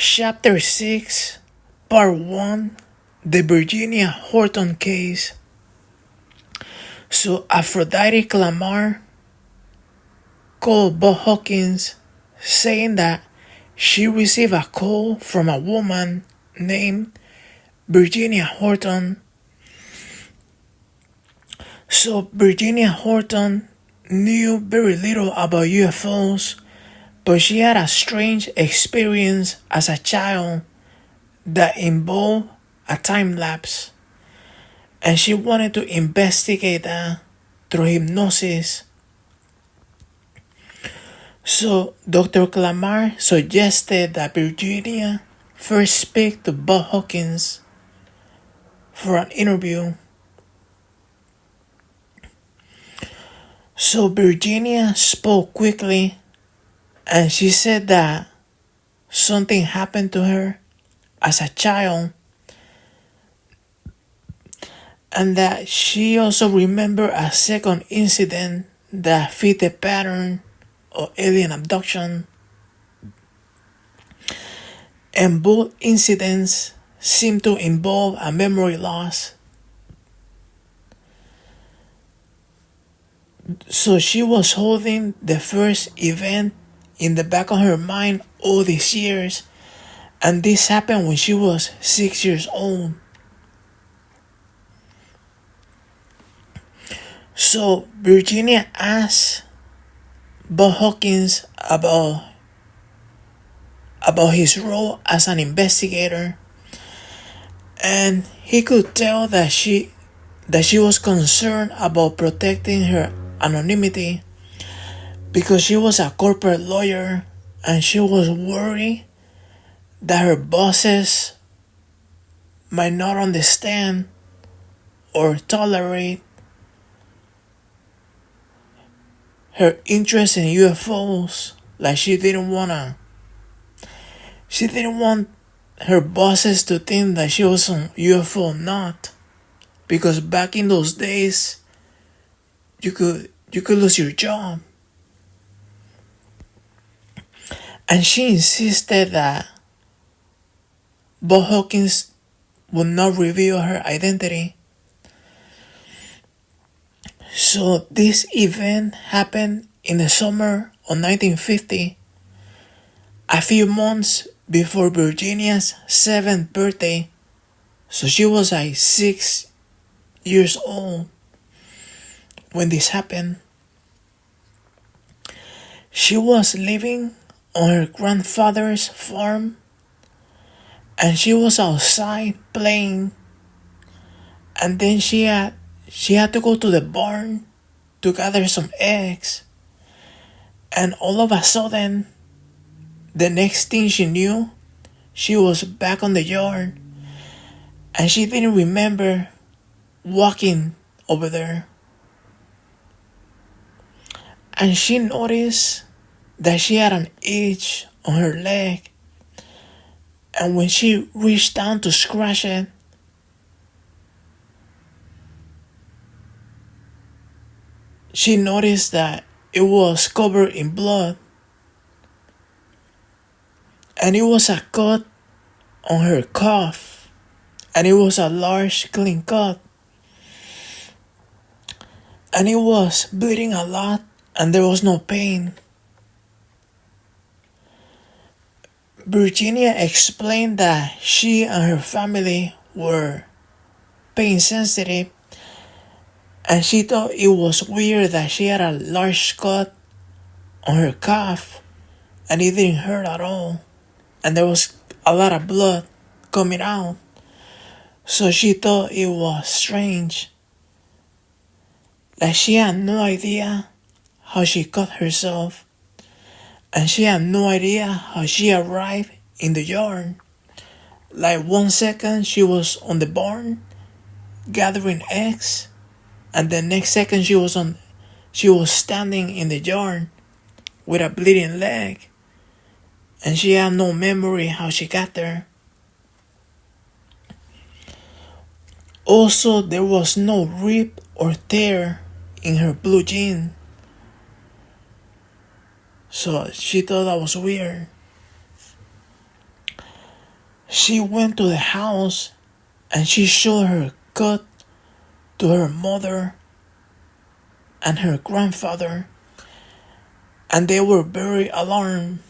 Chapter 6, Part 1, The Virginia Horton Case. So Aphrodite Clamar called Budd Hopkins saying that she received a call from a woman named Virginia Horton. So Virginia Horton knew very little about UFOs, but she had a strange experience as a child that involved a time lapse, and she wanted to investigate that through hypnosis. So Dr. Clamar suggested that Virginia first speak to Budd Hopkins for an interview. So Virginia spoke quickly, and she said that something happened to her as a child, and that she also remembered a second incident that fit the pattern of alien abduction, and both incidents seemed to involve a memory loss. So she was holding the first event in the back of her mind all these years, and this happened when she was 6 years old. So Virginia asked Budd Hopkins about his role as an investigator, and he could tell that she was concerned about protecting her anonymity because she was a corporate lawyer, and she was worried that her bosses might not understand or tolerate her interest in UFOs. Like she didn't want her bosses to think that she was on UFO nut, because back in those days you could lose your job. And she insisted that Budd Hopkins would not reveal her identity. So this event happened in the summer of 1950, a few months before Virginia's 7th birthday. So she was like 6 years old when this happened. She was living on her grandfather's farm, and she was outside playing, and then she had to go to the barn to gather some eggs, and all of a sudden, the next thing she knew, she was back on the yard, and she didn't remember walking over there. And she noticed that she had an itch on her leg, and when she reached down to scratch it, she noticed that it was covered in blood, and it was a cut on her cuff, and it was a large clean cut, and it was bleeding a lot, and there was no pain. Virginia explained that she and her family were pain sensitive, and she thought it was weird that she had a large cut on her cuff and it didn't hurt at all, and there was a lot of blood coming out. So she thought it was strange. Like she had no idea how she cut herself, and she had no idea how she arrived in the yard. Like 1 second she was on the barn gathering eggs, and the next second she was standing in the yard with a bleeding leg, and she had no memory how she got there. Also, there was no rip or tear in her blue jean. So she thought that was weird. She went to the house and she showed her cut to her mother and her grandfather, and they were very alarmed